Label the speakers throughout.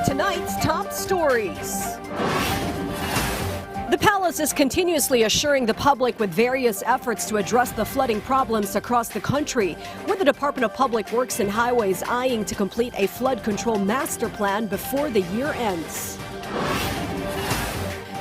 Speaker 1: Tonight's top stories. The palace is continuously assuring the public with various efforts to address the flooding problems across the country, with the Department of Public Works and Highways eyeing to complete a flood control master plan before the year ends.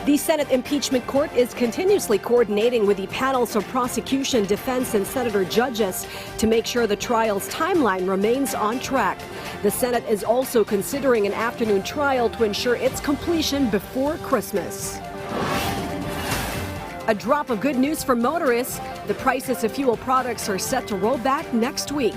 Speaker 1: The Senate Impeachment Court is continuously coordinating with the panels of prosecution, defense, and senator judges to make sure the trial's timeline remains on track. The Senate is also considering an afternoon trial to ensure its completion before Christmas. A drop of good news for motorists. The prices of fuel products are set to roll back next week.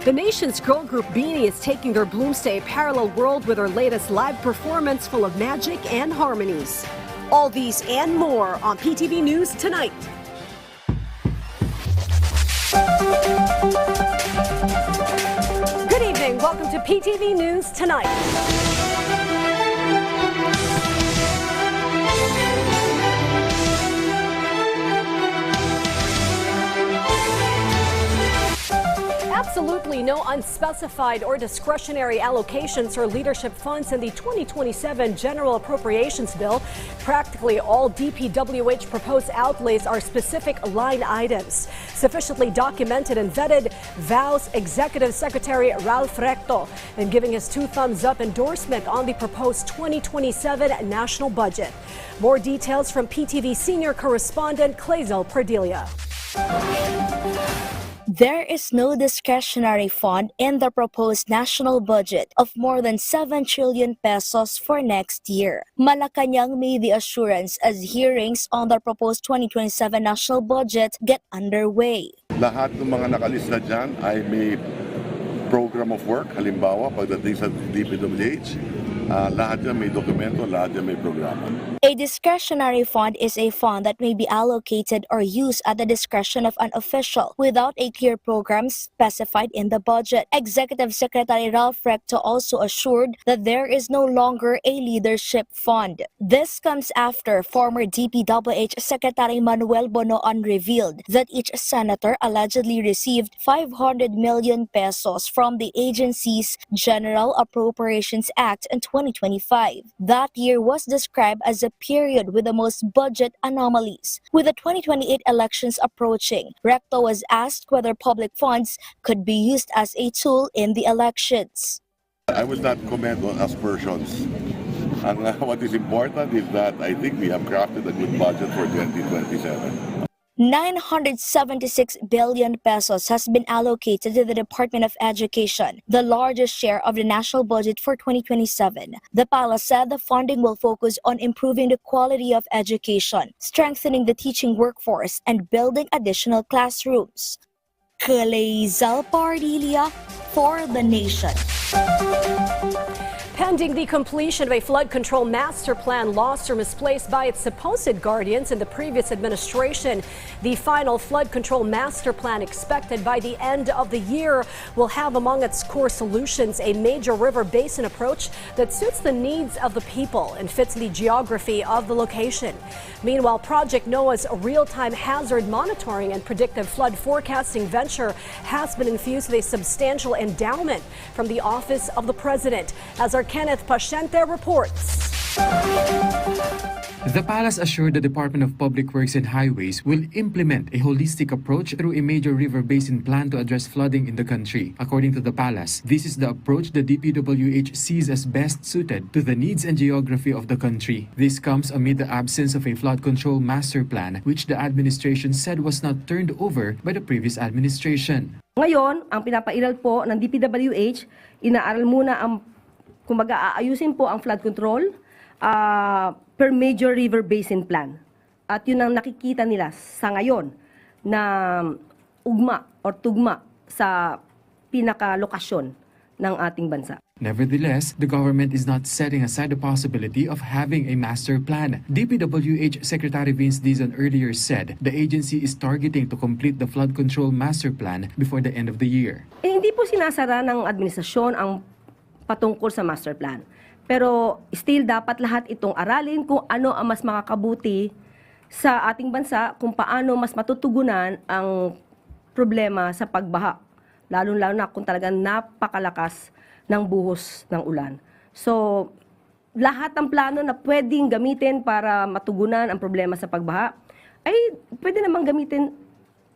Speaker 1: The nation's girl group Beanie is taking their Bloomsday parallel world with their latest live performance full of magic and harmonies. All these and more on PTV News Tonight. Good evening. Welcome to PTV News Tonight. Absolutely no unspecified or discretionary allocations or leadership funds in the 2027 General Appropriations Bill. Practically all DPWH proposed outlays are specific line items. Sufficiently documented and vetted, vows Executive Secretary Ralph Recto, and giving his two thumbs up endorsement on the proposed 2027 national budget. More details from PTV senior correspondent Clazel Perdilia.
Speaker 2: There is no discretionary fund in the proposed national budget of more than 7 trillion pesos for next year. Malacanang made the assurance as hearings on the proposed 2027 national budget get underway.
Speaker 3: Lahat ng mga nakalista dyan ay may program of work. Halimbawa, pagdating sa DPWH, lahat dyan may dokumento, lahat dyan may programa.
Speaker 2: A discretionary fund is a fund that may be allocated or used at the discretion of an official without a clear program specified in the budget. Executive Secretary Ralph Recto also assured that there is no longer a leadership fund. This comes after former DPWH Secretary Manuel Bonoan revealed that each senator allegedly received 500 million pesos from the agency's General Appropriations Act in 2025. That year was described as a period with the most budget anomalies. With the 2028 elections approaching, Recto was asked whether public funds could be used as a tool in the elections.
Speaker 3: I will not comment on aspersions. What is important is that I think we have crafted a good budget for 2027.
Speaker 2: 976 billion pesos has been allocated to the Department of Education, the largest share of the national budget for 2027. The palace said the funding will focus on improving the quality of education, strengthening the teaching workforce, and building additional classrooms. Clazel Perdilia for the Nation.
Speaker 1: Pending the completion of a flood control master plan lost or misplaced by its supposed guardians in the previous administration, the final flood control master plan expected by the end of the year will have among its core solutions a major river basin approach that suits the needs of the people and fits the geography of the location. Meanwhile, Project NOAA's real-time hazard monitoring and predictive flood forecasting venture has been infused with a substantial endowment from the Office of the President. As our Kenneth Paciente reports.
Speaker 4: The palace assured the Department of Public Works and Highways will implement a holistic approach through a major river basin plan to address flooding in the country. According to the palace, this is the approach the DPWH sees as best suited to the needs and geography of the country. This comes amid the absence of a flood control master plan, which the administration said was not turned over by the previous administration.
Speaker 5: Ngayon, ang pinapairal po ng DPWH, inaaral muna ang kumbaga aayusin po ang flood control per major river basin plan. At yun ang nakikita nila sa ngayon na ugma or tugma sa pinakalokasyon ng ating bansa.
Speaker 4: Nevertheless, the government is not setting aside the possibility of having a master plan. DPWH Secretary Vince Dizon earlier said the agency is targeting to complete the flood control master plan before the end of the year.
Speaker 5: Hindi po sinasara ng administrasyon ang patungkol sa master plan. Pero still dapat lahat itong aralin kung ano ang mas makakabuti sa ating bansa, kung paano mas matutugunan ang problema sa pagbaha, lalo-lalo na kung talagang napakalakas ng buhos ng ulan. So, lahat ng plano na pwedeng gamitin para matugunan ang problema sa pagbaha, ay pwede namang gamitin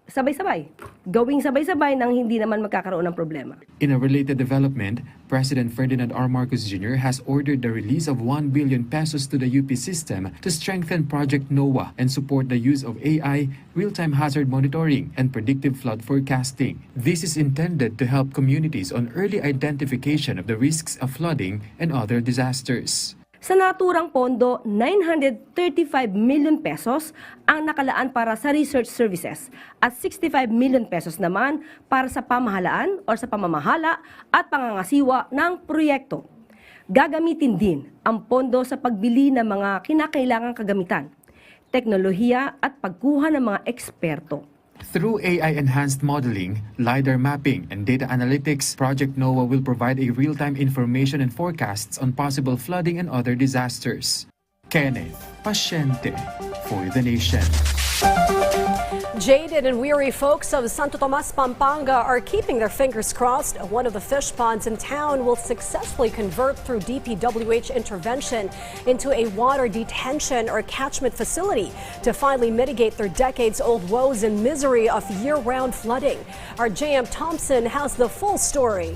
Speaker 5: sabay-sabay. Gawing sabay-sabay nang hindi naman magkakaroon ng problema.
Speaker 4: In a related development, President Ferdinand R. Marcos Jr. has ordered the release of 1 billion pesos to the UP system to strengthen Project NOAA and support the use of AI, real-time hazard monitoring, and predictive flood forecasting. This is intended to help communities on early identification of the risks of flooding and other disasters.
Speaker 5: Sa naturang pondo, 935 million pesos ang nakalaan para sa research services at 65 million pesos naman para sa pamahalaan o sa pamamahala at pangangasiwa ng proyekto. Gagamitin din ang pondo sa pagbili ng mga kinakailangang kagamitan, teknolohiya at pagkuha ng mga eksperto.
Speaker 4: Through AI-enhanced modeling, LiDAR mapping, and data analytics, Project NOAA will provide a real-time information and forecasts on possible flooding and other disasters. Kenneth Pasyente for the Nation.
Speaker 1: Jaded and weary folks of Santo Tomas, Pampanga are keeping their fingers crossed. One of the fish ponds in town will successfully convert through DPWH intervention into a water detention or catchment facility to finally mitigate their decades-old woes and misery of year-round flooding. Our JM Thompson has the full story.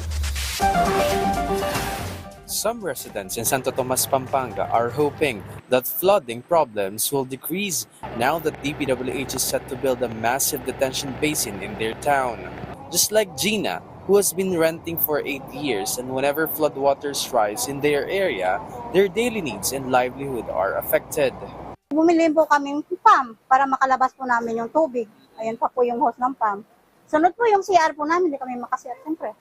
Speaker 6: Some residents in Santo Tomas, Pampanga are hoping that flooding problems will decrease now that DPWH is set to build a massive detention basin in their town. Just like Gina, who has been renting for 8 years, and whenever floodwaters rise in their area, their daily needs and livelihood are affected.
Speaker 7: Bumili po kaming pump para makalabas po namin yung tubig. Ayan pa po yung hose ng pump. Sunod po yung CR po namin, hindi kami makasiyar siyempre.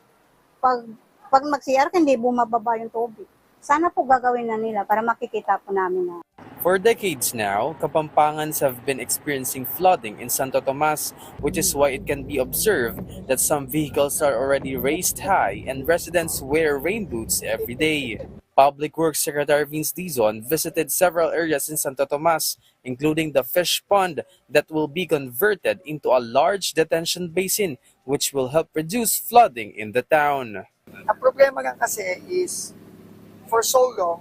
Speaker 7: Pag mag-CR, hindi bumababa yung tubig. Sana po gagawin na nila para makikita po namin na.
Speaker 6: For decades now, Kapampangans have been experiencing flooding in Santo Tomas, which is why it can be observed that some vehicles are already raised high and residents wear rain boots every day. Public Works Secretary Vince Dizon visited several areas in Santo Tomas, including the fish pond that will be converted into a large detention basin, which will help reduce flooding in the town.
Speaker 8: Ang problema lang kasi is, for so long,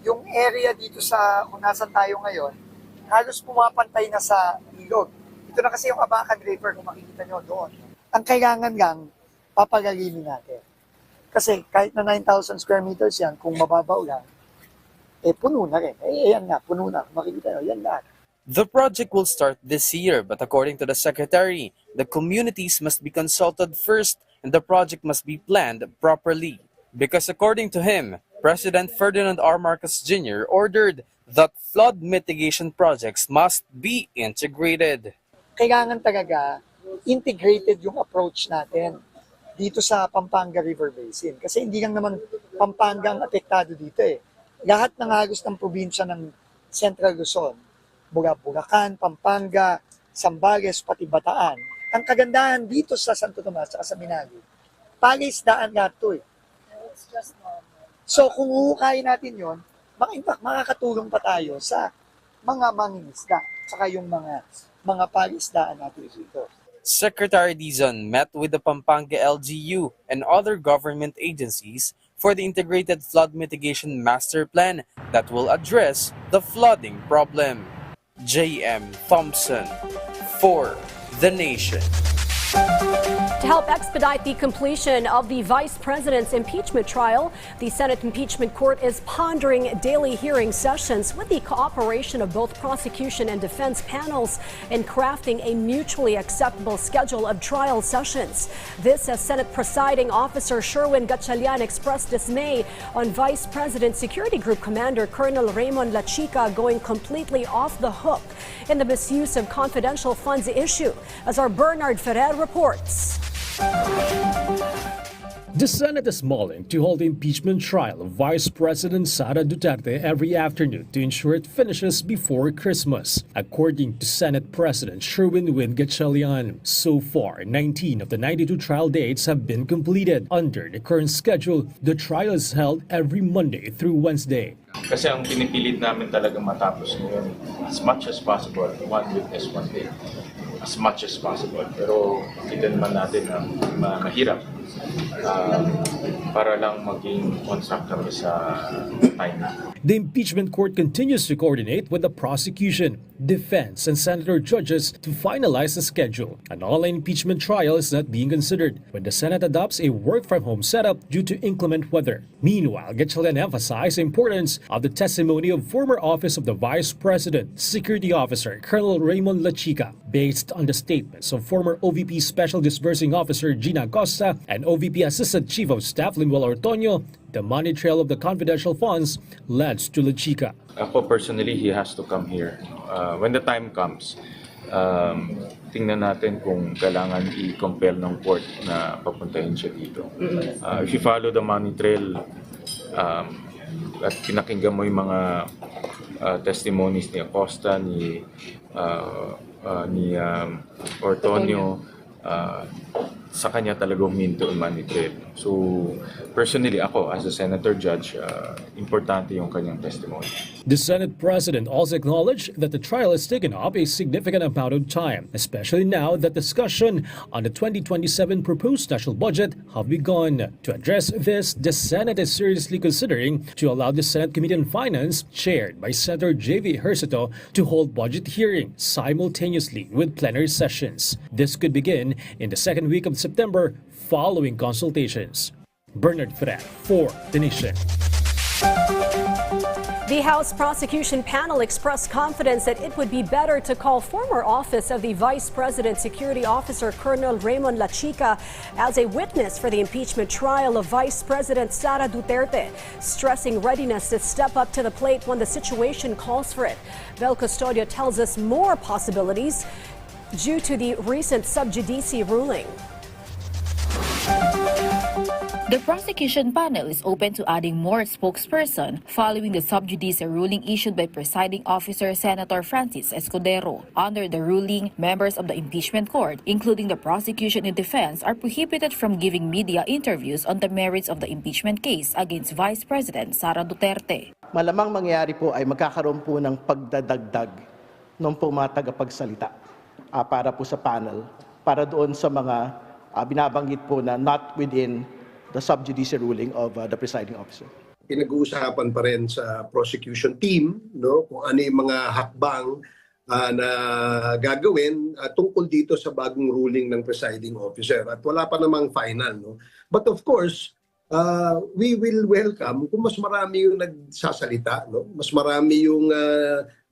Speaker 8: yung area dito sa kung nasan tayo ngayon, halos pumapantay na sa ilog. Ito na kasi yung Abacan River, kung makikita nyo doon. Ang kailangan lang, papagalimin natin. Kasi kahit na 9,000 square meters yan, kung mababaw lang, puno na rin. Ayan nga, puno na. Kung makikita nyo, yan lahat.
Speaker 6: The project will start this year, but according to the Secretary, the communities must be consulted first and the project must be planned properly. Because according to him, President Ferdinand R. Marcos Jr. ordered that flood mitigation projects must be integrated.
Speaker 8: Kailangan talaga integrated yung approach natin dito sa Pampanga River Basin. Kasi hindi lang naman Pampanga ang apektado dito eh. Lahat ng halos ng probinsya ng Central Luzon, Bulacan, Pampanga, Zambales, pati Bataan. Ang kagandahan dito sa Santo Tomas at sa Minagi, palisdaan lahat to eh. So kung uhukayin natin yon, makakatulong pa tayo sa mga mangingisda, saka yung mga palisdaan natin dito.
Speaker 6: Secretary Dizon met with the Pampanga LGU and other government agencies for the Integrated Flood Mitigation Master Plan that will address the flooding problem. J.M. Thompson for The Nation.
Speaker 1: To help expedite the completion of the Vice President's impeachment trial, the Senate Impeachment Court is pondering daily hearing sessions with the cooperation of both prosecution and defense panels in crafting a mutually acceptable schedule of trial sessions. This as Senate Presiding Officer Sherwin Gatchalian expressed dismay on Vice President Security Group Commander Colonel Raymond Lachica going completely off the hook in the misuse of confidential funds issue, as our Bernard Ferrer reports.
Speaker 9: The Senate is mulling to hold the impeachment trial of Vice President Sara Duterte every afternoon to ensure it finishes before Christmas, according to Senate President Sherwin Win Gatchalian. So far, 19 of the 92 trial dates have been completed. Under the current schedule, the trial is held every Monday through Wednesday.
Speaker 10: Kasi ang pinipilit namin talaga matapos ngayon as much as possible, one witness, one day. As much as possible. Pero kita naman natin na mahirap para lang maging on track kami sa time.
Speaker 9: The impeachment court continues to coordinate with the prosecution, defense, and senator judges to finalize the schedule. An online impeachment trial is not being considered when the Senate adopts a work-from-home setup due to inclement weather. Meanwhile, Gatchalian emphasized the importance of the testimony of former Office of the Vice President, Security Officer Colonel Raymond Lachica, based on the statements of former OVP Special Disbursing Officer Gina Acosta and OVP Assistant Chief of Staff Linuel Ortonio. The money trail of the confidential funds leads to Lachica.
Speaker 10: Ako personally, he has to come here. When the time comes, tingnan natin kung kailangan i-compel ng court na papuntahin siya dito. If you follow the money trail at pinakinggan mo yung mga testimonies ni Acosta, ni Ortonio, sa kanya talaga huminto ang money trail. So, personally, ako, as a senator judge, importante yung kanyang testimony.
Speaker 9: The Senate President also acknowledged that the trial has taken up a significant amount of time, especially now that discussion on the 2027 proposed national budget have begun. To address this, the Senate is seriously considering to allow the Senate Committee on Finance, chaired by Senator J.V. Hercito, to hold budget hearings simultaneously with plenary sessions. This could begin in the second week of September following consultations. Bernard Ferrer for The Nation.
Speaker 1: The House prosecution panel expressed confidence that it would be better to call former office of the Vice President Security Officer Colonel Raymond Lachica as a witness for the impeachment trial of Vice President Sara Duterte, stressing readiness to step up to the plate when the situation calls for it. Vel Custodio tells us more possibilities due to the recent sub judice ruling.
Speaker 11: The prosecution panel is open to adding more spokesperson following the sub judice ruling issued by Presiding Officer Senator Francis Escudero. Under the ruling, members of the impeachment court, including the prosecution and defense, are prohibited from giving media interviews on the merits of the impeachment case against Vice President Sara Duterte.
Speaker 12: Malamang mangyari po ay magkakaroon po ng pagdadagdag ng po mga tagapagsalita para po sa panel, para doon sa mga binabanggit po na not within the sub judice ruling of the presiding officer.
Speaker 13: Pinag-uusapan pa rin sa prosecution team, no, kung ano yung mga hakbang na gagawin tungkol dito sa bagong ruling ng presiding officer. At wala pa namang final. No? But of course, we will welcome kung mas marami yung nagsasalita, no? Mas marami yung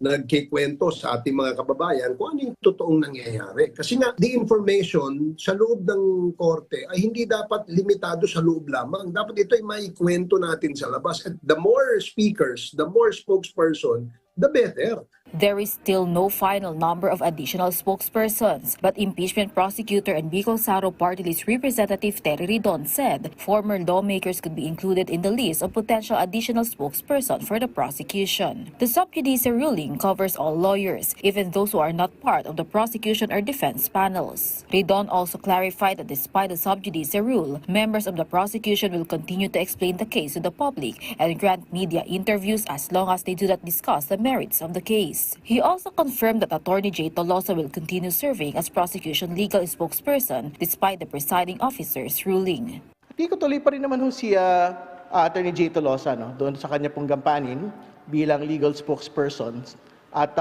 Speaker 13: nagkikwento sa ating mga kababayan kung ano yung totoong nangyayari. Kasi nga, the information sa loob ng korte ay hindi dapat limitado sa loob lamang. Dapat ito ay maikwento natin sa labas. At the more speakers, the more spokesperson, the better.
Speaker 11: There is still no final number of additional spokespersons, but impeachment prosecutor and Bicol Saro Party List Representative Terry Ridon said former lawmakers could be included in the list of potential additional spokesperson for the prosecution. The sub judice ruling covers all lawyers, even those who are not part of the prosecution or defense panels. Ridon also clarified that despite the sub judice rule, members of the prosecution will continue to explain the case to the public and grant media interviews as long as they do not discuss the merits of the case. He also confirmed that Attorney J. Tolosa will continue serving as prosecution legal spokesperson despite the presiding officer's ruling.
Speaker 12: Tuloy pa rin naman si Attorney J. Tolosa, no, doon sa kanya pong gampanin bilang legal spokesperson. At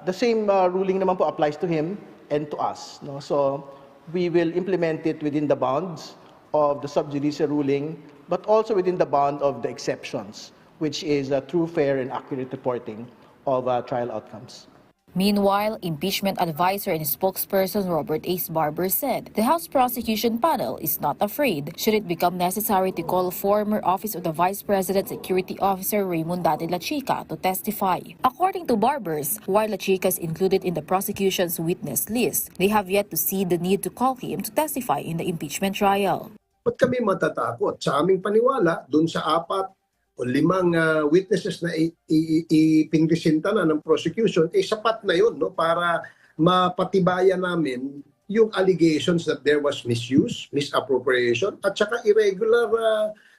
Speaker 12: the same ruling naman po applies to him and to us. No? So we will implement it within the bounds of the sub judice ruling, but also within the bound of the exceptions, which is true, fair, and accurate reporting of trial outcomes.
Speaker 11: Meanwhile, impeachment advisor and spokesperson Robert Ace Barber said the House prosecution panel is not afraid should it become necessary to call former Office of the Vice President Security Officer Raymond Lachica to testify. According to Barbers, while Lachica is included in the prosecution's witness list, they have yet to see the need to call him to testify in the impeachment trial.
Speaker 13: ba't kami matatakot? Sa aming paniwala, doon sa 4 o 5 witnesses na ipinresinta na ng prosecution, sapat na yun, no, para mapatibayan namin yung allegations that there was misuse, misappropriation, at saka irregular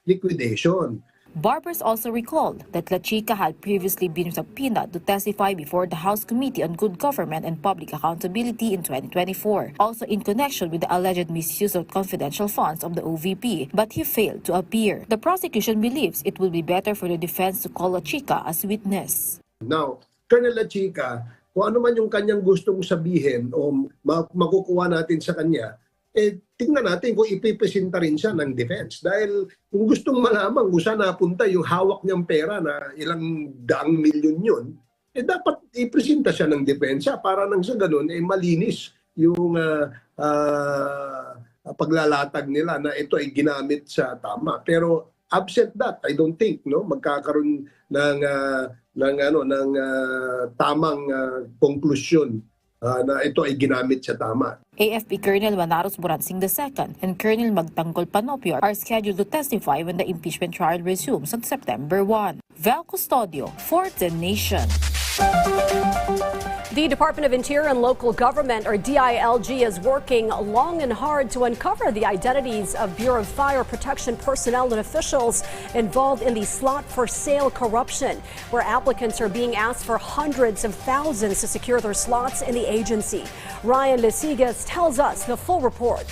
Speaker 13: liquidation.
Speaker 11: Barbers also recalled that La Chica had previously been subpoenaed to testify before the House Committee on Good Government and Public Accountability in 2024, also in connection with the alleged misuse of confidential funds of the OVP, but he failed to appear. The prosecution believes it will be better for the defense to call La Chica as witness.
Speaker 13: Now, Colonel La Chica, kung ano man yung kanyang gustong sabihin o makukuha natin sa kanya, tingnan natin kung ipipresenta rin siya ng defense. Dahil kung gustong malaman kung saan napunta yung hawak niyang pera na ilang daang milyon yun, dapat ipresenta siya ng depensa para nang sa ganun, malinis yung paglalatag nila na ito ay ginamit sa tama. Pero absent that, I don't think magkakaroon ng tamang konklusyon na ito ay ginamit sa tama.
Speaker 11: AFP Colonel Manaros Buransing II and Colonel Magtanggol Panopio are scheduled to testify when the impeachment trial resumes on September 1. Val Custodio for The Nation.
Speaker 1: The Department of Interior and Local Government, or DILG, is working long and hard to uncover the identities of Bureau of Fire Protection personnel and officials involved in the slot for sale corruption, where applicants are being asked for hundreds of thousands to secure their slots in the agency. Ryan Lesigas tells us the full report.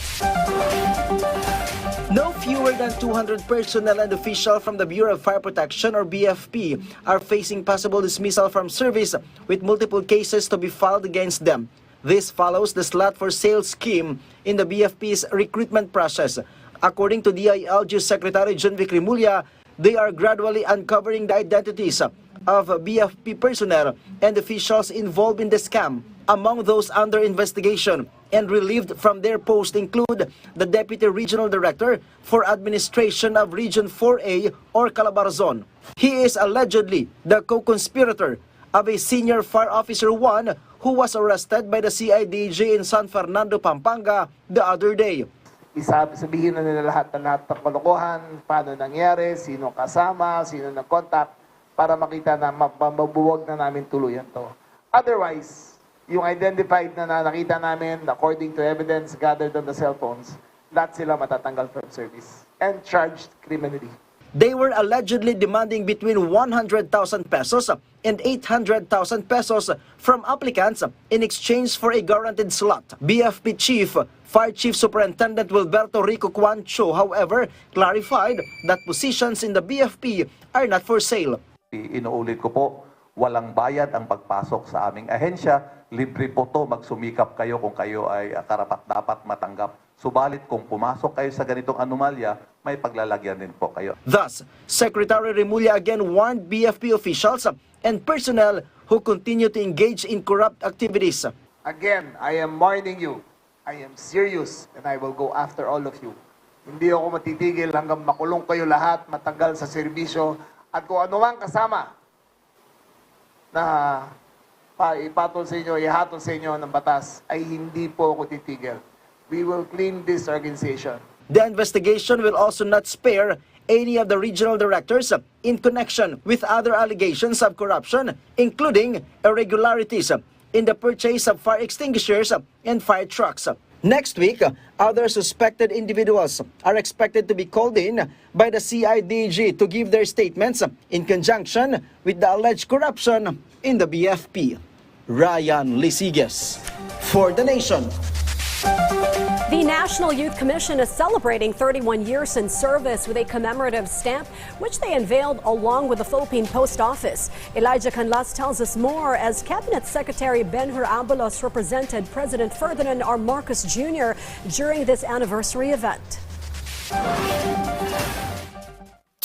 Speaker 14: No fewer than 200 personnel and officials from the Bureau of Fire Protection, or BFP, are facing possible dismissal from service, with multiple cases to be filed against them. This follows the slot for sale scheme in the BFP's recruitment process. According to DILG Secretary John Vic Rimulya, they are gradually uncovering the identities of BFP personnel and officials involved in the scam. Among those under investigation and relieved from their post include the Deputy Regional Director for Administration of Region 4A, or Calabarzon. He is allegedly the co-conspirator of a Senior Fire Officer 1 who was arrested by the CIDG in San Fernando, Pampanga the other day.
Speaker 15: Sabihin na nila lahat ng kalokohan, paano nangyari, sino kasama, sino nag-contact, para makita na mabuwag na namin tuluyan to. Otherwise, yung identified na nakita namin, according to evidence gathered on the cell phones, lahat sila matatanggal from service and charged criminally.
Speaker 14: They were allegedly demanding between 100,000 pesos and 800,000 pesos from applicants in exchange for a guaranteed slot. BFP Chief, Fire Chief Superintendent Wilberto Rico Cuancho, however, clarified that positions in the BFP are not for sale.
Speaker 16: Inuulit ko po, walang bayad ang pagpasok sa aming ahensya. Libre po to, magsumikap kayo kung kayo ay karapat-dapat matanggap. Subalit kung pumasok kayo sa ganitong anomalya, may paglalagyan din po kayo.
Speaker 14: Thus, Secretary Rimulya again warned BFP officials and personnel who continue to engage in corrupt activities.
Speaker 15: Again, I am warning you. I am serious and I will go after all of you. Hindi ako matitigil hanggang makulong kayo lahat, matanggal sa serbisyo, at kung ano mang kasama na ipatol sa inyo, ihatol sa inyo ng batas, ay hindi po ako titigil. We will clean this organization.
Speaker 14: The investigation will also not spare any of the regional directors in connection with other allegations of corruption, including irregularities in the purchase of fire extinguishers and fire trucks. Next week, other suspected individuals are expected to be called in by the CIDG to give their statements in conjunction with the alleged corruption in the BFP. Ryan Lesigas for The Nation.
Speaker 1: The National Youth Commission is celebrating 31 years in service with a commemorative stamp, which they unveiled along with the Philippine Post Office. Elijah Canlas tells us more as Cabinet Secretary Benhur Abalos represented President Ferdinand R. Marcos Jr. during this anniversary event.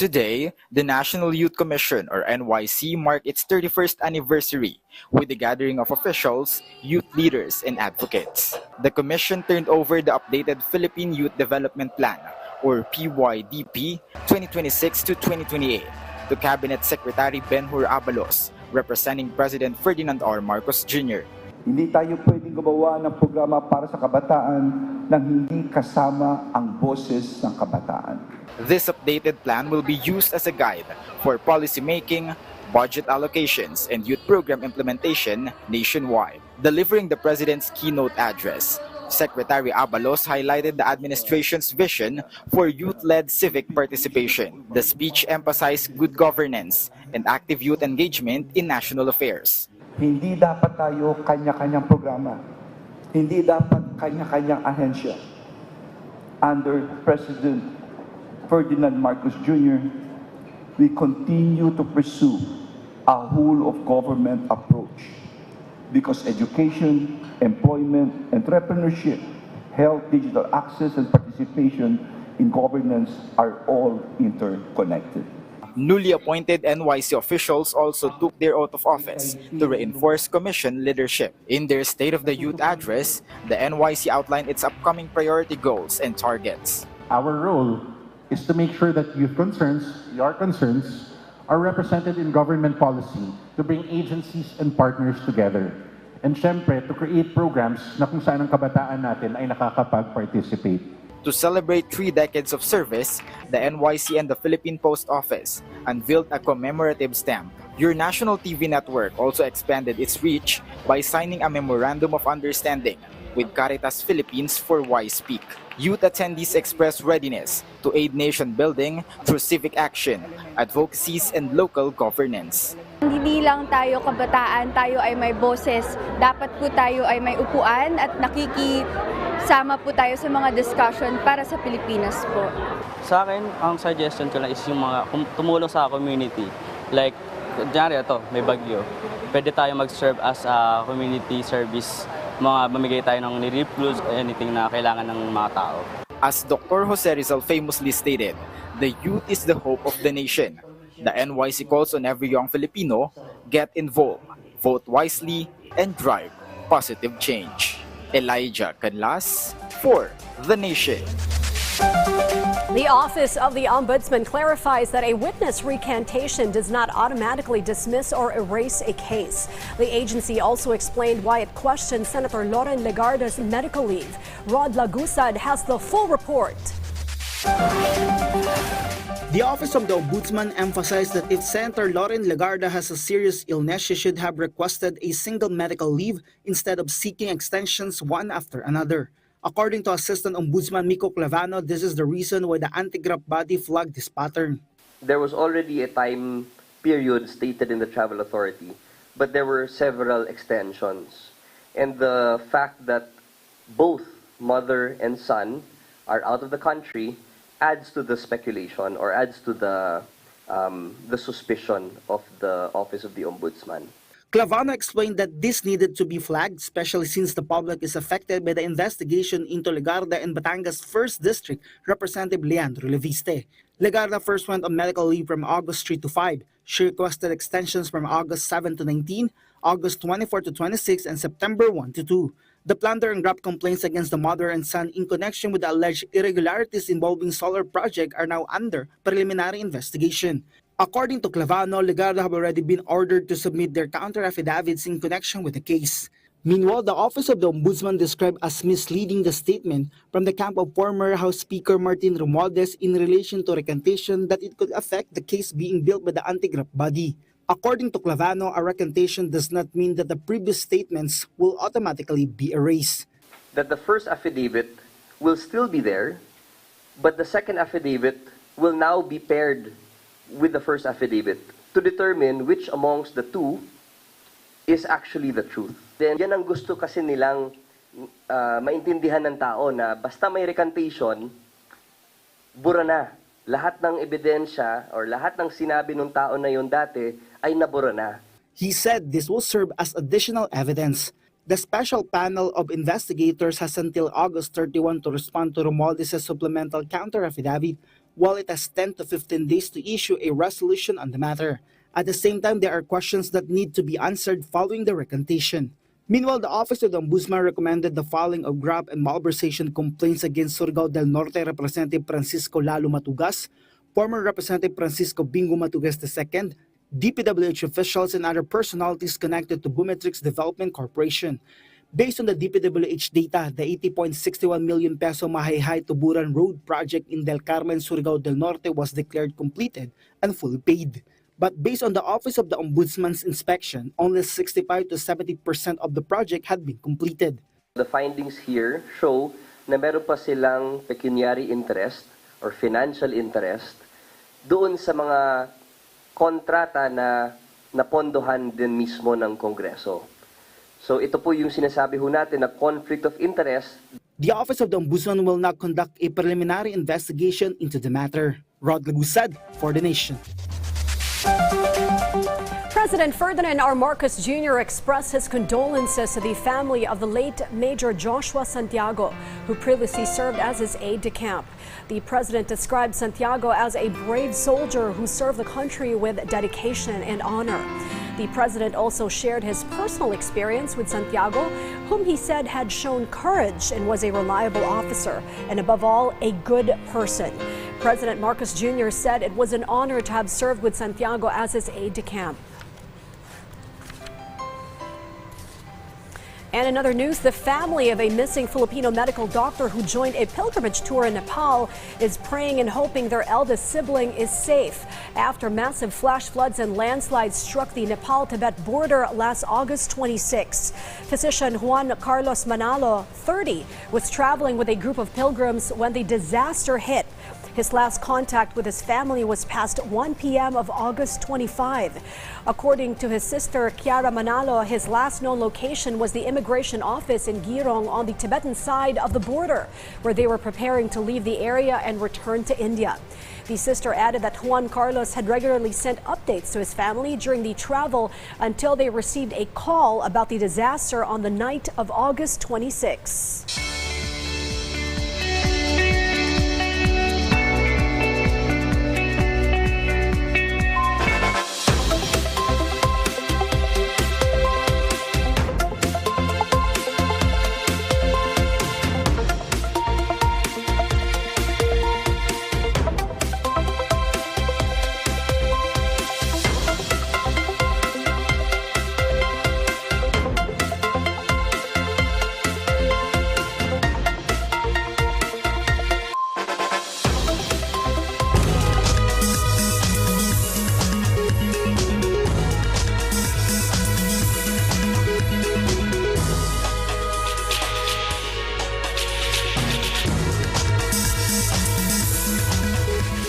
Speaker 17: Today, the National Youth Commission, or NYC, marked its 31st anniversary with the gathering of officials, youth leaders, and advocates. The Commission turned over the updated Philippine Youth Development Plan, or PYDP, 2026 to 2028, to Cabinet Secretary Benhur Abalos, representing President Ferdinand R. Marcos Jr.
Speaker 18: Hindi tayo pwedeng gumawa ng programa para sa kabataan nang hindi kasama ang boses ng kabataan.
Speaker 17: This updated plan will be used as a guide for policymaking, budget allocations, and youth program implementation nationwide. Delivering the President's keynote address, Secretary Abalos highlighted the administration's vision for youth-led civic participation. The speech emphasized good governance and active youth engagement in national affairs.
Speaker 18: Hindi dapat tayo kanya-kanyang programa. Hindi dapat kanya-kanyang ahensya. Under President Ferdinand Marcos Jr., we continue to pursue a whole-of-government approach because education, employment, entrepreneurship, health, digital access, and participation in governance are all interconnected.
Speaker 17: Newly appointed NYC officials also took their oath of office to reinforce commission leadership. In their State of the Youth address, the NYC outlined its upcoming priority goals and targets.
Speaker 19: Our role is to make sure that youth concerns, your concerns, are represented in government policy to bring agencies and partners together. And syempre, to create programs na kung saan ang kabataan natin ay nakakapag-participate.
Speaker 17: To celebrate 3 decades of service, the NYC and the Philippine Post Office unveiled a commemorative stamp. Your national TV network also expanded its reach by signing a memorandum of understanding with Caritas Philippines for Y-Speak. Youth attendees expressed readiness to aid nation building through civic action, advocacies, and local governance.
Speaker 20: Hindi lang tayo kabataan, tayo ay may boses. Dapat po tayo ay may upuan at nakikisama po tayo sa mga discussion para sa Pilipinas po.
Speaker 21: Sa akin, ang suggestion ko lang is yung mga tumulong sa community. Like, kunyari ito, may bagyo. Pwede tayo mag-serve as a community service. Mamigay tayo ng relief goods, anything na kailangan ng mga tao.
Speaker 17: As Dr. Jose Rizal famously stated, the youth is the hope of the nation. The NYC calls on every young Filipino, get involved, vote wisely, and drive positive change. Elijah Canlas for The Nation.
Speaker 1: The Office of the Ombudsman clarifies that a witness recantation does not automatically dismiss or erase a case. The agency also explained why it questioned Senator Loren Legarda's medical leave. Rod Lagusad has the full report.
Speaker 22: The Office of the Ombudsman emphasized that if Senator Loren Legarda has a serious illness, she should have requested a single medical leave instead of seeking extensions one after another. According to Assistant Ombudsman Miko Clavano, this is the reason why the anti-graft body flagged this pattern.
Speaker 23: There was already a time period stated in the Travel Authority, but there were several extensions. And the fact that both mother and son are out of the country adds to the speculation or adds to the suspicion of the Office of the Ombudsman.
Speaker 22: Clavano explained that this needed to be flagged, especially since the public is affected by the investigation into Legarda and Batangas 1st District Representative Leandro Leviste. Legarda first went on medical leave from August 3 to 5. She requested extensions from August 7 to 19, August 24 to 26, and September 1 to 2. The plunder and graft complaints against the mother and son in connection with the alleged irregularities involving solar project are now under preliminary investigation. According to Clavano, Legarda have already been ordered to submit their counter-affidavits in connection with the case. Meanwhile, the Office of the Ombudsman described as misleading the statement from the camp of former House Speaker Martin Romualdez in relation to recantation that it could affect the case being built by the anti-graft body. According to Clavano, a recantation does not mean that the previous statements will automatically be erased.
Speaker 23: That the first affidavit will still be there, but the second affidavit will now be paired with the first affidavit to determine which amongst the two is actually the truth. Then yan ang gusto kasi nilang maintindihan ng tao na basta may recantation, bura na. Lahat ng ebidensya or lahat ng sinabi ng tao na yon dati ay nabura na.
Speaker 22: He said this will serve as additional evidence. The special panel of investigators has until August 31 to respond to Romualdez's supplemental counter-affidavit, while it has 10 to 15 days to issue a resolution on the matter. At the same time, there are questions that need to be answered following the recantation. Meanwhile, the Office of the Ombudsman recommended the filing of graft and malversation complaints against Surigao del Norte Representative Francisco Lalo Matugas, former Representative Francisco Bingo Matugas II, DPWH officials, and other personalities connected to Bumetrix Development Corporation. Based on the DPWH data, the 80.61 million peso Mahayhay-Tuburan Road project in Del Carmen, Surigao del Norte was declared completed and fully paid. But based on the Office of the Ombudsman's inspection, only 65 to 70% of the project had been completed.
Speaker 23: The findings here show na meron pa silang pecuniary interest or financial interest doon sa mga kontrata na napondohan din mismo ng Kongreso. So ito po yung sinasabi ho natin na conflict of interest.
Speaker 22: The Office of the Ombudsman will now conduct a preliminary investigation into the matter. Rod Lagusad for The Nation.
Speaker 1: President Ferdinand R. Marcos Jr. expressed his condolences to the family of the late Major Joshua Santiago, who previously served as his aide-de-camp. The president described Santiago as a brave soldier who served the country with dedication and honor. The president also shared his personal experience with Santiago, whom he said had shown courage and was a reliable officer, and above all, a good person. President Marcos Jr. said it was an honor to have served with Santiago as his aide-de-camp. And in other news, the family of a missing Filipino medical doctor who joined a pilgrimage tour in Nepal is praying and hoping their eldest sibling is safe after massive flash floods and landslides struck the Nepal-Tibet border last August 26. Physician Juan Carlos Manalo, 30, was traveling with a group of pilgrims when the disaster hit. His last contact with his family was past 1 p.m. of August 25. According to his sister, Kiara Manalo, his last known location was the immigration office in Girong on the Tibetan side of the border, where they were preparing to leave the area and return to India. The sister added that Juan Carlos had regularly sent updates to his family during the travel until they received a call about the disaster on the night of August 26.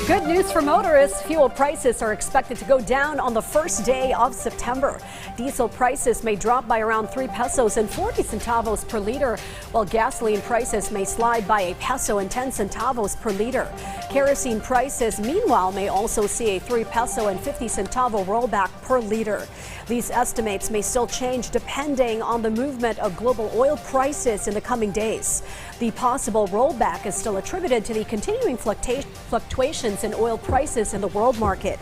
Speaker 1: Good news for motorists. Fuel prices are expected to go down on the first day of September. Diesel prices may drop by around 3 pesos and 40 centavos per liter, while gasoline prices may slide by a peso and 10 centavos per liter. Kerosene prices, meanwhile, may also see a 3 peso and 50 centavo rollback per liter. These estimates may still change depending on the movement of global oil prices in the coming days. The possible rollback is still attributed to the continuing fluctuations in oil prices in the world market.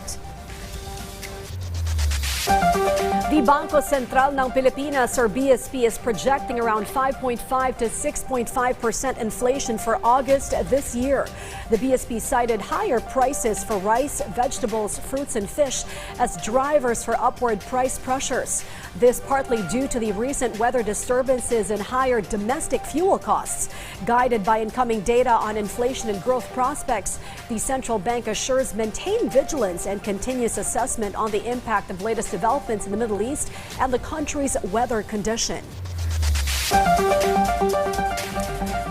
Speaker 1: The Bangko Sentral ng Pilipinas or BSP is projecting around 5.5 to 6.5% inflation for August this year. The BSP cited higher prices for rice, vegetables, fruits and fish as drivers for upward price pressures. This partly due to the recent weather disturbances and higher domestic fuel costs. Guided by incoming data on inflation and growth prospects, the central bank assures maintained vigilance and continuous assessment on the impact of latest developments in the Middle East and the country's weather condition.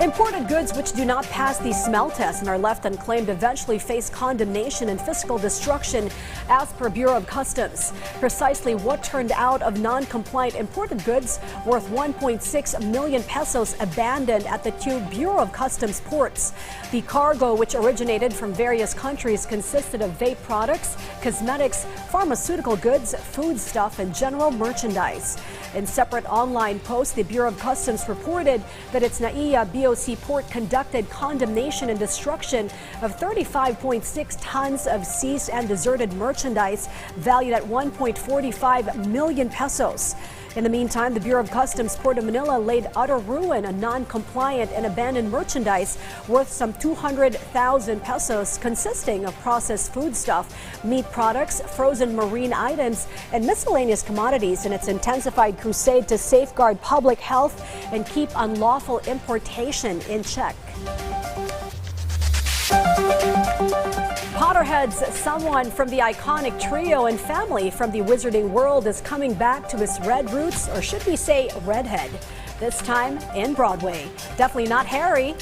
Speaker 1: Imported goods which do not pass the smell test and are left unclaimed eventually face condemnation and fiscal destruction, as per Bureau of Customs. Precisely what turned out of non-compliant imported goods worth 1.6 million pesos abandoned at the two Bureau of Customs ports. The cargo, which originated from various countries, consisted of vape products, cosmetics, pharmaceutical goods, foodstuff, and general merchandise. In separate online posts, the Bureau of Customs reported that its Naiya BOC port conducted condemnation and destruction of 35.6 tons of seized and deserted merchandise valued at 1.45 million pesos. In the meantime, the Bureau of Customs Port of Manila laid utter ruin on non-compliant and abandoned merchandise worth some 200,000 pesos, consisting of processed foodstuff, meat products, frozen marine items, and miscellaneous commodities in its intensified crusade to safeguard public health and keep unlawful importation in check. Potterheads, someone from the iconic trio and family from the Wizarding world, is coming back to his red roots, or should we say redhead, this time in Broadway. Definitely not Harry.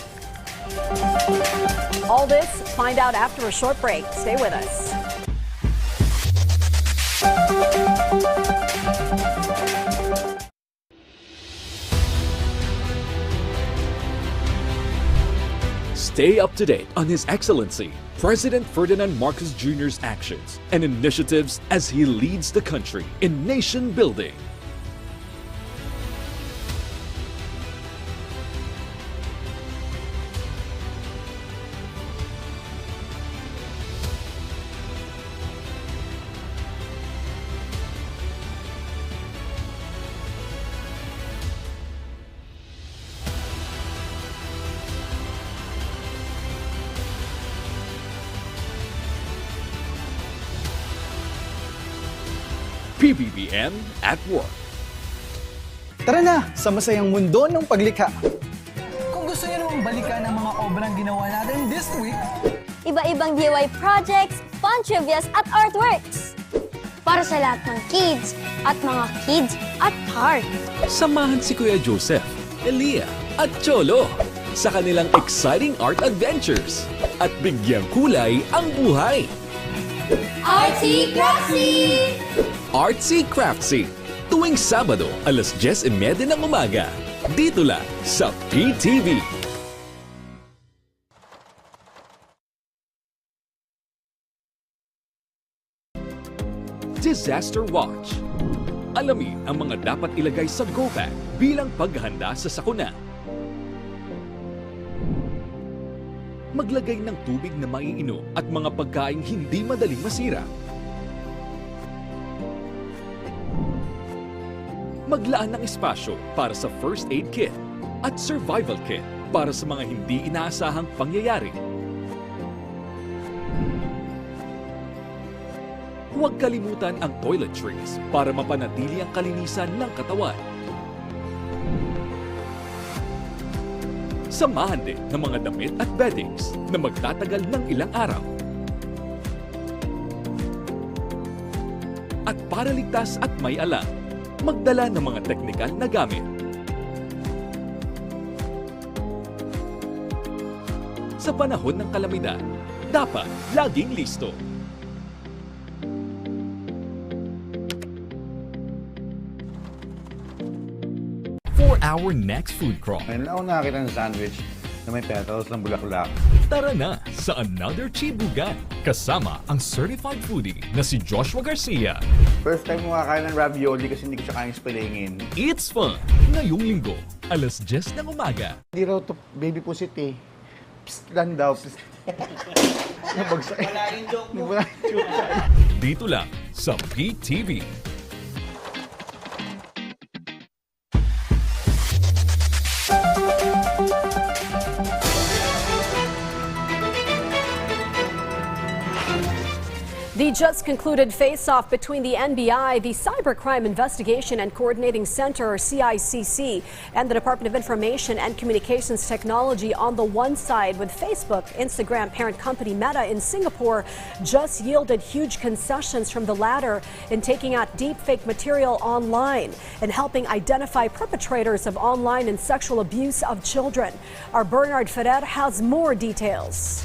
Speaker 1: All this, find out after a short break. Stay with us.
Speaker 2: Stay up to date on His Excellency President Ferdinand Marcos Jr.'s actions and initiatives as he leads the country in nation building. PBBM at Work.
Speaker 3: Tara na sa masayang mundo ng paglikha. Kung gusto niyo namang balikan ang mga obrang ginawa natin this week,
Speaker 5: iba-ibang DIY projects, fun trivias at artworks. Para sa lahat ng kids at mga kids at heart.
Speaker 2: Samahan si Kuya Joseph, Elia at Cholo sa kanilang exciting art adventures at bigyang kulay ang buhay.
Speaker 5: Artsy Craftsy!
Speaker 2: Artsy Craftsy, tuwing Sabado, alas 10:30 ng umaga. Dito lang sa PTV. Disaster Watch. Alamin ang mga dapat ilagay sa go bag bilang paghahanda sa sakuna. Maglagay ng tubig na maiinom at mga pagkaing hindi madaling masira. Maglaan ng espasyo para sa first aid kit at survival kit para sa mga hindi inaasahang pangyayari. Huwag kalimutan ang toiletries para mapanatili ang kalinisan ng katawan. Samahan din ng mga damit at beddings na magtatagal ng ilang araw. At para ligtas at may alam, magdala ng mga teknikal na gamit. Sa panahon ng kalamidad, dapat laging listo. For our next food crawl,
Speaker 24: Ngayon lang ako nakakita ng sandwich na may petals ng bulaklak.
Speaker 2: tara na sa another Chibugan kasama ang certified foodie na si Joshua Garcia.
Speaker 24: First time ko kakain ng ravioli kasi hindi ko siya kayang spalingin.
Speaker 2: It's fun! Ngayong linggo, alas 10 ng umaga.
Speaker 24: Hindi raw to baby pusit eh. Psst lang daw. Psst. Nabagsak. Wala yung joke mo.
Speaker 2: Dito lang sa PTV.
Speaker 1: The just concluded face-off between the NBI, the Cybercrime Investigation and Coordinating Center, or CICC, and the Department of Information and Communications Technology on the one side, with Facebook, Instagram parent company Meta in Singapore, just yielded huge concessions from the latter in taking out deepfake material online and helping identify perpetrators of online and sexual abuse of children. Our Bernard Ferrer has more details.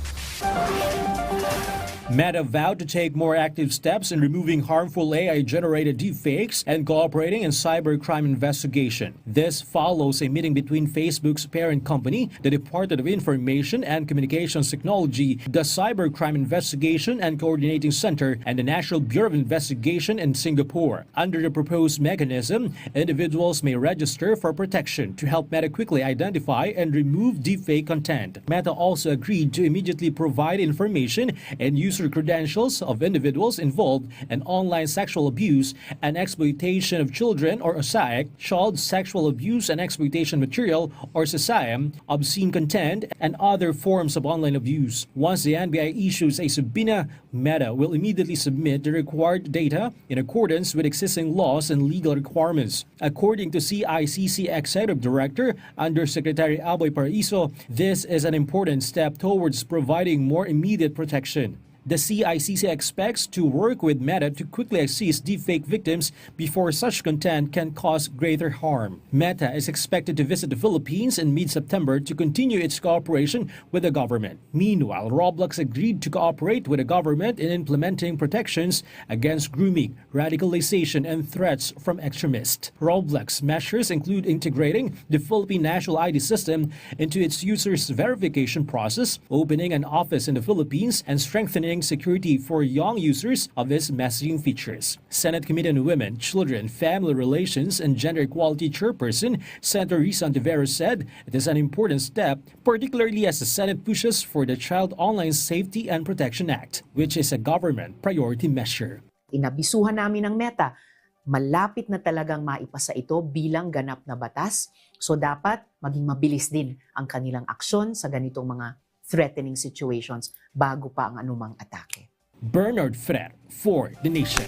Speaker 9: Meta vowed to take more active steps in removing harmful AI-generated deepfakes and cooperating in cybercrime investigation. This follows a meeting between Facebook's parent company, the Department of Information and Communications Technology, the Cybercrime Investigation and Coordinating Center, and the National Bureau of Investigation in Singapore. Under the proposed mechanism, individuals may register for protection to help Meta quickly identify and remove deepfake content. Meta also agreed to immediately provide information and use user credentials of individuals involved in online sexual abuse and exploitation of children or OSAIC, child sexual abuse and exploitation material or SSIM, obscene content, and other forms of online abuse. Once the NBI issues a subpoena, Meta will immediately submit the required data in accordance with existing laws and legal requirements. According to CICC Executive Director Undersecretary Aboy Paraiso, this is an important step towards providing more immediate protection. The CICC expects to work with Meta to quickly assist deepfake victims before such content can cause greater harm. Meta is expected to visit the Philippines in mid-September to continue its cooperation with the government. Meanwhile, Roblox agreed to cooperate with the government in implementing protections against grooming, radicalization, and threats from extremists. Roblox measures include integrating the Philippine National ID system into its users' verification process, opening an office in the Philippines, and strengthening security for young users of its messaging features. Senate Committee on Women, Children, Family Relations, and Gender Equality Chairperson Senator Risa Ontiveros said it is an important step, particularly as the Senate pushes for the Child Online Safety and Protection Act, which is a government priority measure.
Speaker 4: Inabisuhan namin ng Meta, malapit na talagang maipasa ito bilang ganap na batas, so dapat maging mabilis din ang kanilang aksyon sa ganitong mga threatening situations bago pa ang anumang atake.
Speaker 9: Bernard Ferrer for The Nation.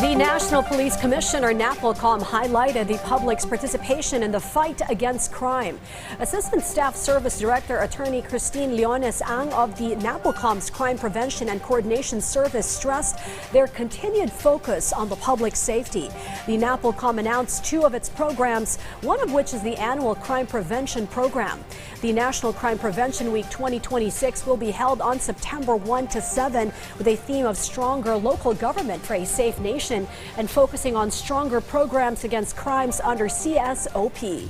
Speaker 1: The National Police Commissioner NAPOLCOM highlighted the public's participation in the fight against crime. Assistant Staff Service Director Attorney Christine Leones Ang of the NAPOLCOM's Crime Prevention and Coordination Service stressed their continued focus on the public safety. The NAPOLCOM announced 2 of its programs, one of which is the annual Crime Prevention Program. The National Crime Prevention Week 2026 will be held on September 1 to 7 with a theme of stronger local government for a safe nation and focusing on stronger programs against crimes under CSOP.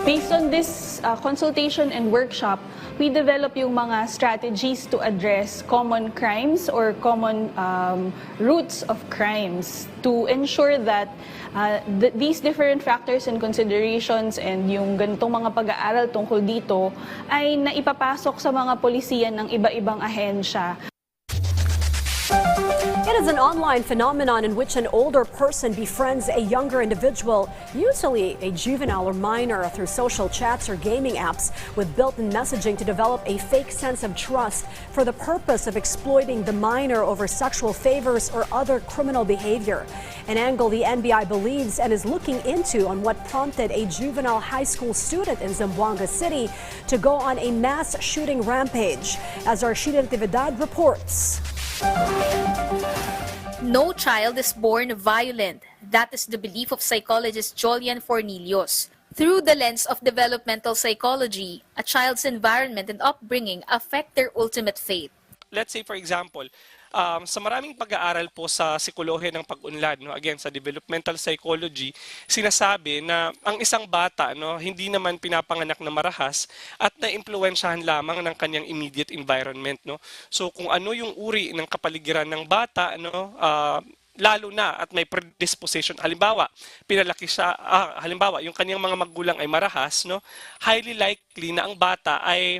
Speaker 6: Based on this consultation and workshop, we develop yung mga strategies to address common crimes or common roots of crimes to ensure that these different factors and considerations and yung ganitong mga pag-aaral tungkol dito ay naipapasok sa mga polisiyan ng iba-ibang ahensya.
Speaker 1: It is an online phenomenon in which an older person befriends a younger individual, usually a juvenile or minor, through social chats or gaming apps with built-in messaging to develop a fake sense of trust for the purpose of exploiting the minor over sexual favors or other criminal behavior. An angle the NBI believes and is looking into on what prompted a juvenile high school student in Zamboanga City to go on a mass shooting rampage, as our Sheila Natividad reports.
Speaker 7: No child is born violent. That is the belief of psychologist Jolian Fornillos. Through the lens of developmental psychology, a child's environment and upbringing affect their ultimate fate.
Speaker 8: Let's say, for example, sa maraming pag-aaral po sa psikolohiya ng pag-unlad, no, again sa developmental psychology, sinasabi na ang isang bata, no, hindi naman pinapanganak na marahas at naimpluwensyahan lamang ng kanyang immediate environment, no. So kung ano yung uri ng kapaligiran ng bata, no, lalo na at may predisposition, halimbawa pinalaki siya, halimbawa yung kanyang mga magulang ay marahas, no, highly likely na ang bata ay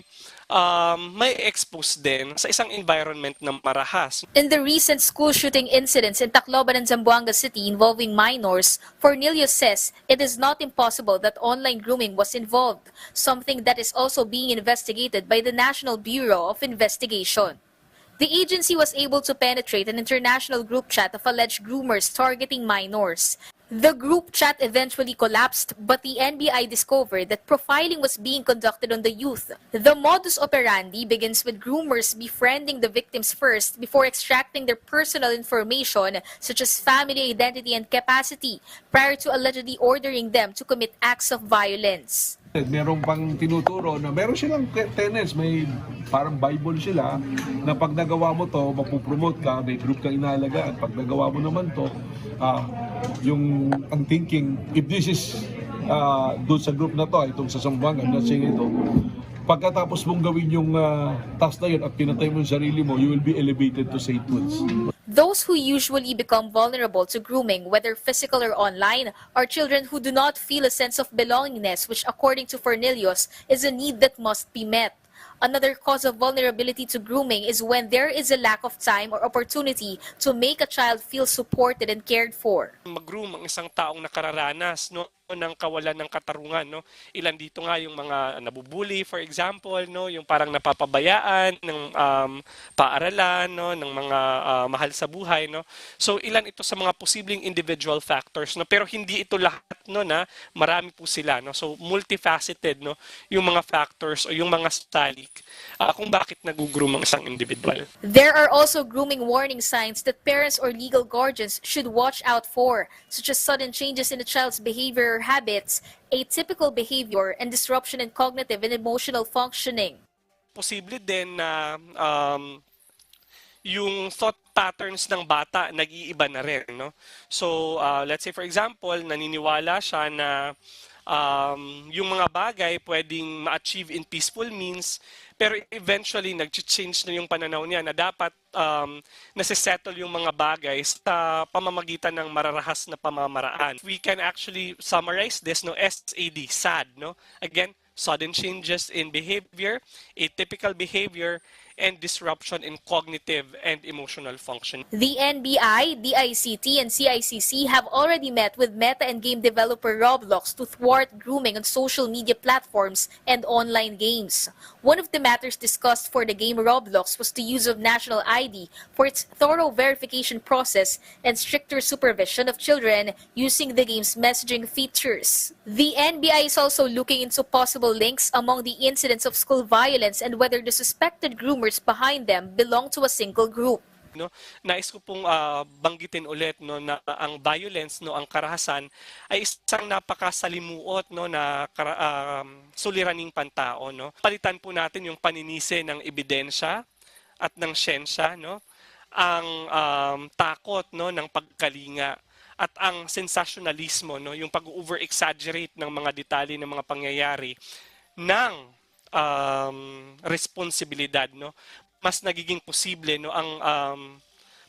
Speaker 8: may expose din sa isang environment ng marahas.
Speaker 7: In the recent school shooting incidents in Tacloban and Zamboanga City involving minors, Fornillos says it is not impossible that online grooming was involved, something that is also being investigated by the National Bureau of Investigation. The agency was able to penetrate an international group chat of alleged groomers targeting minors. The group chat eventually collapsed, but the NBI discovered that profiling was being conducted on the youth. The modus operandi begins with groomers befriending the victims first before extracting their personal information such as family identity and capacity prior to allegedly ordering them to commit acts of violence.
Speaker 25: Meron pang tinuturo na meron silang tenets, may parang Bible sila na pag nagawa mo to, mapupromote ka, may group kang inaalagaan. Pag nagawa mo naman to, yung ang thinking, if this is doon sa group na to, itong sa Zamboanga, I'm not saying ito, pagkatapos mong gawin yung task na yun at pinatay mo yung sarili mo, you will be elevated to sainthood.
Speaker 7: Those who usually become vulnerable to grooming, whether physical or online, are children who do not feel a sense of belongingness, which according to Fornillos is a need that must be met. Another cause of vulnerability to grooming is when there is a lack of time or opportunity to make a child feel supported and cared for.
Speaker 8: Mag-groom ang isang taong nakararanas ng kawalan ng katarungan, no? Ilan dito nga yung mga nabubuli, for example, no, yung parang napapabayaan ng paaralan, no, ng mga mahal sa buhay, no. So ilan ito sa mga posibleng individual factors, no, pero hindi ito lahat, no, na marami po sila, no. So multifaceted, no, yung mga factors o yung mga stalik kung bakit nagugroom ang isang individual.
Speaker 7: There are also grooming warning signs that parents or legal guardians should watch out for, such as sudden changes in a child's behavior or habits, atypical behavior, and disruption in cognitive and emotional functioning.
Speaker 8: Posible din na yung thought patterns ng bata nag-iiba na rin, no? So let's say for example, naniniwala siya na yung mga bagay pwedeng ma-achieve in peaceful means, pero eventually nag-change na yung pananaw niya na dapat nasisettle yung mga bagay sa pamamagitan ng mararahas na pamamaraan. We can actually summarize this, no, SAD, SAD, no? Again, sudden changes in behavior, atypical behavior, and disruption in cognitive and emotional function.
Speaker 7: The NBI, DICT, and CICC have already met with Meta and game developer Roblox to thwart grooming on social media platforms and online games. One of the matters discussed for the game Roblox was the use of national ID for its thorough verification process and stricter supervision of children using the game's messaging features. The NBI is also looking into possible links among the incidents of school violence and whether the suspected groomers behind them belong to a single group.
Speaker 8: No, nais ko pong banggitin ulit, no, na ang violence, no, ang karahasan ay isang napakasalimuot, no, na suliraning pantao, no. Palitan po natin yung paninisi ng ebidensya at ng siyensya, no, ang takot, no, ng pagkalinga at ang sensationalismo, no, yung pag-over-exaggerate ng mga detalye ng mga pangyayari ng responsibilidad, no, mas nagiging posible, no, ang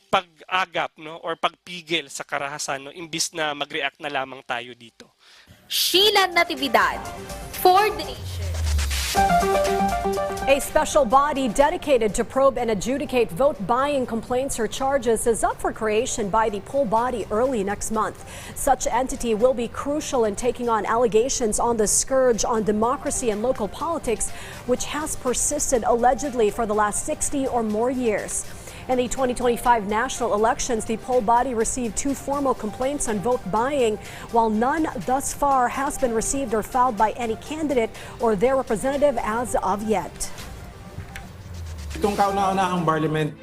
Speaker 8: pag-agap, no, or pagpigil sa karahasan, no, imbis na mag-react na lamang tayo dito.
Speaker 7: Sheila Natividad, for the Nation.
Speaker 1: A special body dedicated to probe and adjudicate vote buying complaints or charges is up for creation by the poll body early next month. Such entity will be crucial in taking on allegations on the scourge on democracy and local politics, which has persisted allegedly for the last 60 or more years. In the 2025 national elections, the poll body received 2 formal complaints on vote buying, while none thus far has been received or filed by any candidate or their representative as of yet.
Speaker 10: Itong kauna-unahang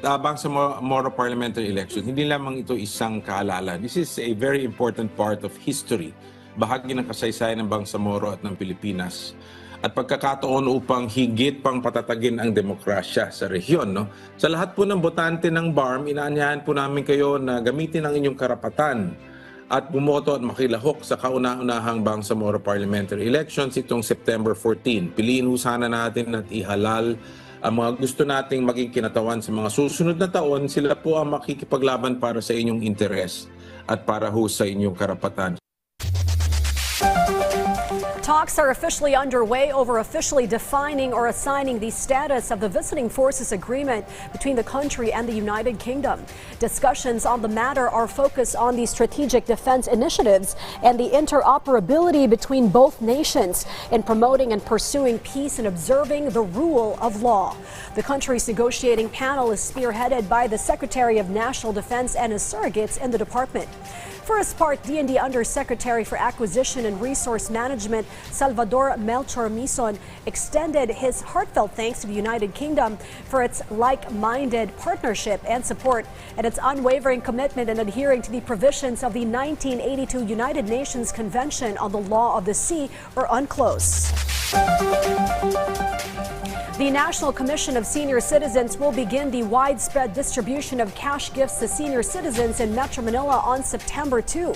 Speaker 10: Bangsamoro parliamentary election, hindi lamang ito isang kaalala. This is a very important part of history, bahagi ng kasaysayan ng Bangsamoro at ng Pilipinas. At pagkakataon upang higit pang patatagin ang demokrasya sa rehiyon, no? Sa lahat po ng botante ng BARM, inaanyahan po namin kayo na gamitin ang inyong karapatan at bumoto at makilahok sa kauna-unahang Bangsamoro parliamentary elections itong September 14. Piliin ho sana natin at ihalal ang mga gusto nating maging kinatawan sa mga susunod na taon. Sila po ang makikipaglaban para sa inyong interes at para ho sa inyong karapatan.
Speaker 1: Talks are officially underway over officially defining or assigning the status of the Visiting Forces Agreement between the country and the United Kingdom. Discussions on the matter are focused on the strategic defense initiatives and the interoperability between both nations in promoting and pursuing peace and observing the rule of law. The country's negotiating panel is spearheaded by the Secretary of National Defense and his surrogates in the department. For his part, D&D Undersecretary for Acquisition and Resource Management, Salvador Melchor Mison, extended his heartfelt thanks to the United Kingdom for its like-minded partnership and support and its unwavering commitment in adhering to the provisions of the 1982 United Nations Convention on the Law of the Sea, or UNCLOS. The National Commission of Senior Citizens will begin the widespread distribution of cash gifts to senior citizens in Metro Manila on September 2.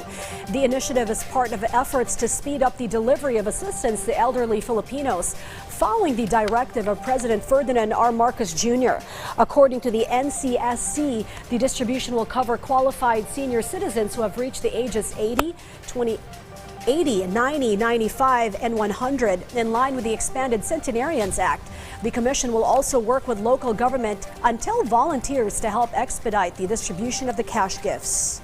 Speaker 1: The initiative is part of efforts to speed up the delivery of assistance to elderly Filipinos, following the directive of President Ferdinand R. Marcos Jr. According to the NCSC, the distribution will cover qualified senior citizens who have reached the ages 80, 80, 90, 95, and 100 in line with the expanded Centenarians Act. The commission will also work with local government until volunteers to help expedite the distribution of the cash gifts.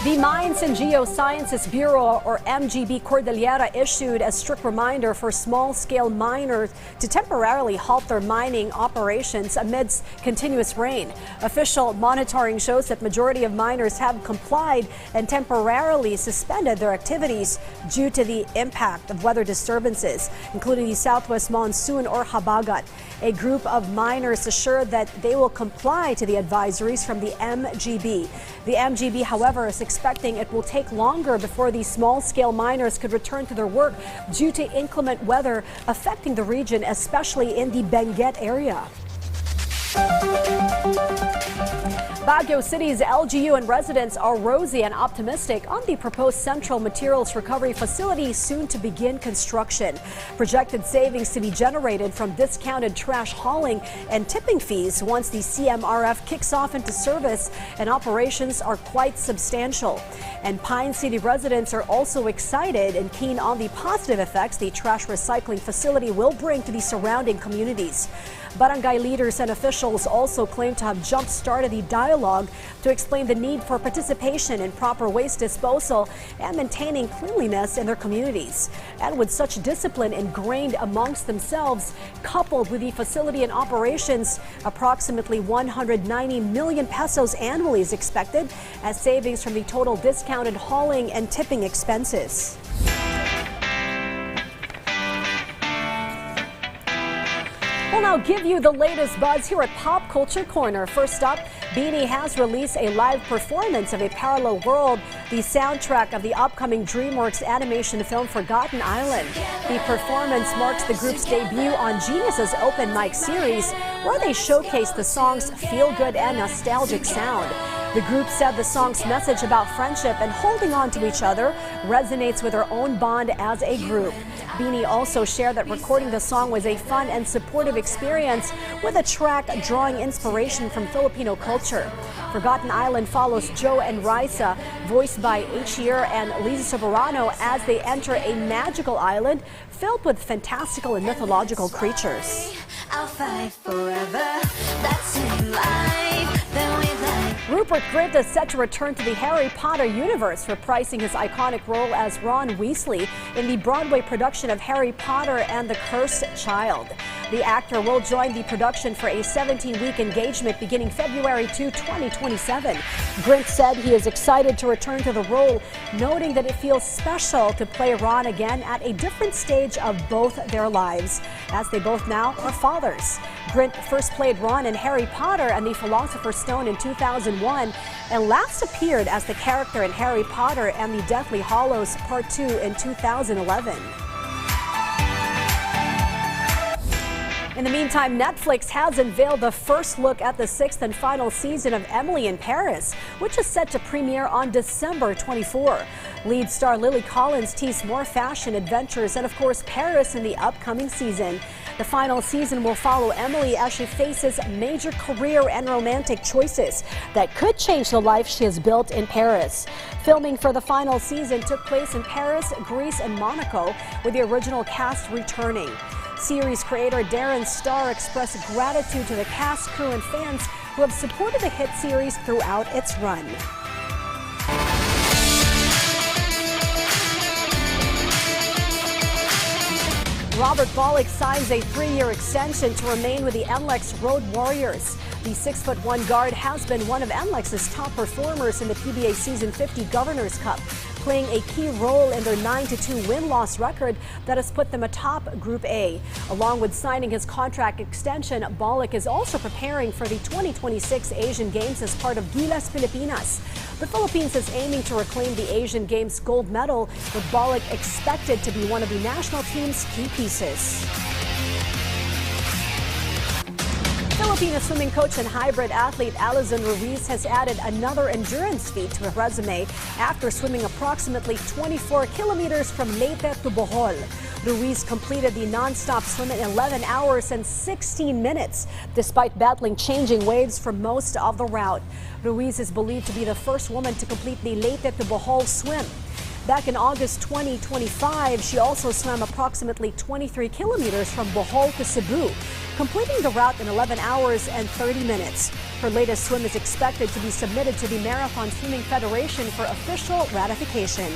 Speaker 1: The Mines and Geosciences Bureau, or MGB Cordillera, issued a strict reminder for small-scale miners to temporarily halt their mining operations amidst continuous rain. Official monitoring shows that majority of miners have complied and temporarily suspended their activities due to the impact of weather disturbances, including the southwest monsoon or habagat. A group of miners assured that they will comply to the advisories from the MGB. The MGB, however, is expecting it will take longer before these small-scale miners could return to their work due to inclement weather affecting the region, especially in the Benguet area. Baguio City's LGU and residents are rosy and optimistic on the proposed Central Materials Recovery Facility soon to begin construction. Projected savings to be generated from discounted trash hauling and tipping fees once the CMRF kicks off into service and operations are quite substantial. And Pine City residents are also excited and keen on the positive effects the trash recycling facility will bring to the surrounding communities. Barangay leaders and officials also claim to have jump-started the dialogue to explain the need for participation in proper waste disposal and maintaining cleanliness in their communities. And with such discipline ingrained amongst themselves, coupled with the facility in operations, approximately 190 million pesos annually is expected as savings from the total discounted hauling and tipping expenses. We'll now give you the latest buzz here at Pop Culture Corner. First up, Beanie has released a live performance of A Parallel World, the soundtrack of the upcoming DreamWorks animation film Forgotten Island. The performance marks the group's debut on Genius's open mic series, where they showcase the song's feel-good and nostalgic sound. The group said the song's message about friendship and holding on to each other resonates with their own bond as a group. Beanie also shared that recording the song was a fun and supportive experience, with a track drawing inspiration from Filipino culture. Forgotten Island follows Joe and Raisa, voiced by Achier and Lisa Soberano, as they enter a magical island filled with fantastical and mythological creatures.
Speaker 11: I'll fight forever, that's in life, then we like.
Speaker 1: Rupert Grint is set to return to the Harry Potter universe, reprising his iconic role as Ron Weasley in the Broadway production of Harry Potter and the Cursed Child. The actor will join the production for a 17-week engagement beginning February 2, 2027. Grint said he is excited to return to the role, noting that it feels special to play Ron again at a different stage of both their lives, as they both now are fathers. Grint first played Ron in Harry Potter and the Philosopher's Stone in 2001 and last appeared as the character in Harry Potter and the Deathly Hallows Part 2 in 2011. In the meantime, Netflix has unveiled the first look at the 6th and final season of Emily in Paris, which is set to premiere on December 24. Lead star Lily Collins teased more fashion, adventures, and of course Paris in the upcoming season. The final season will follow Emily as she faces major career and romantic choices that could change the life she has built in Paris. Filming for the final season took place in Paris, Greece, and Monaco, with the original cast returning. Series creator Darren Star expressed gratitude to the cast, crew, and fans who have supported the hit series throughout its run. Robert Bollock signs a 3-year extension to remain with the NLEX Road Warriors. The 6'1" guard has been one of NLEX's top performers in the PBA Season 50 Governor's Cup, playing a key role in their 9-2 win-loss record that has put them atop Group A. Along with signing his contract extension, Bollock is also preparing for the 2026 Asian Games as part of Gilas Pilipinas. The Philippines is aiming to reclaim the Asian Games gold medal, with Bollock expected to be one of the national team's key pieces. Filipino swimming coach and hybrid athlete Alison Ruiz has added another endurance feat to her resume after swimming approximately 24 kilometers from Leyte to Bohol. Ruiz completed the non-stop swim in 11 hours and 16 minutes, despite battling changing waves for most of the route. Ruiz is believed to be the first woman to complete the Leyte to Bohol swim. Back in August 2025, she also swam approximately 23 kilometers from Bohol to Cebu, completing the route in 11 hours and 30 minutes. Her latest swim is expected to be submitted to the Marathon Swimming Federation for official ratification.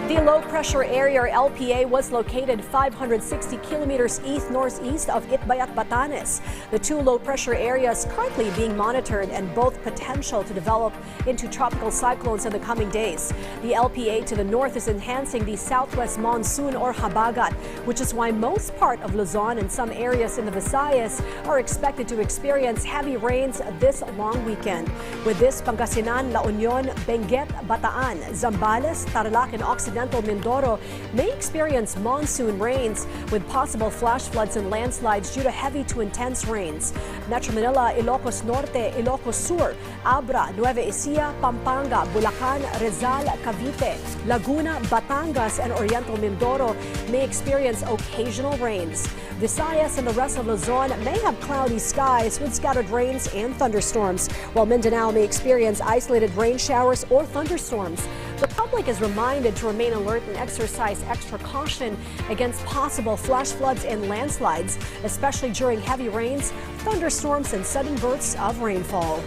Speaker 1: The low-pressure area, or LPA, was located 560 kilometers east-northeast of Itbayat, Batanes. The two low-pressure areas currently being monitored and both potential to develop into tropical cyclones in the coming days. The LPA to the north is enhancing the southwest monsoon or habagat, which is why most part of Luzon and some areas in the Visayas are expected to experience heavy rains this long weekend. With this, Pangasinan, La Union, Benguet, Bataan, Zambales, Tarlac, and Occidental Mindoro may experience monsoon rains with possible flash floods and landslides due to heavy to intense rains. Metro Manila, Ilocos Norte, Ilocos Sur, Abra, Nueva Ecija, Pampanga, Bulacan, Rizal, Cavite, Laguna, Batangas, and Oriental Mindoro may experience occasional rains. Visayas and the rest of Luzon may have cloudy skies with scattered rains and thunderstorms, while Mindanao may experience isolated rain showers or thunderstorms. The public is reminded to remain alert and exercise extra caution against possible flash floods and landslides, especially during heavy rains, thunderstorms, and sudden bursts of rainfall.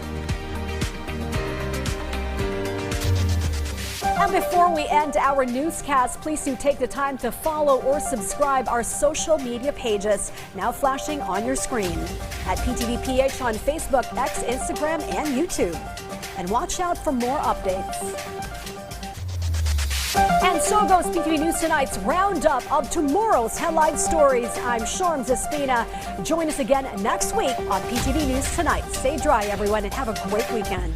Speaker 1: And before we end our newscast, please do take the time to follow or subscribe our social media pages, now flashing on your screen, at PTV PH on Facebook, X, Instagram, and YouTube. And watch out for more updates. And so goes PTV News Tonight's roundup of tomorrow's headline stories. I'm Sharm Zespina. Join us again next week on PTV News Tonight. Stay dry, everyone, and have a great weekend.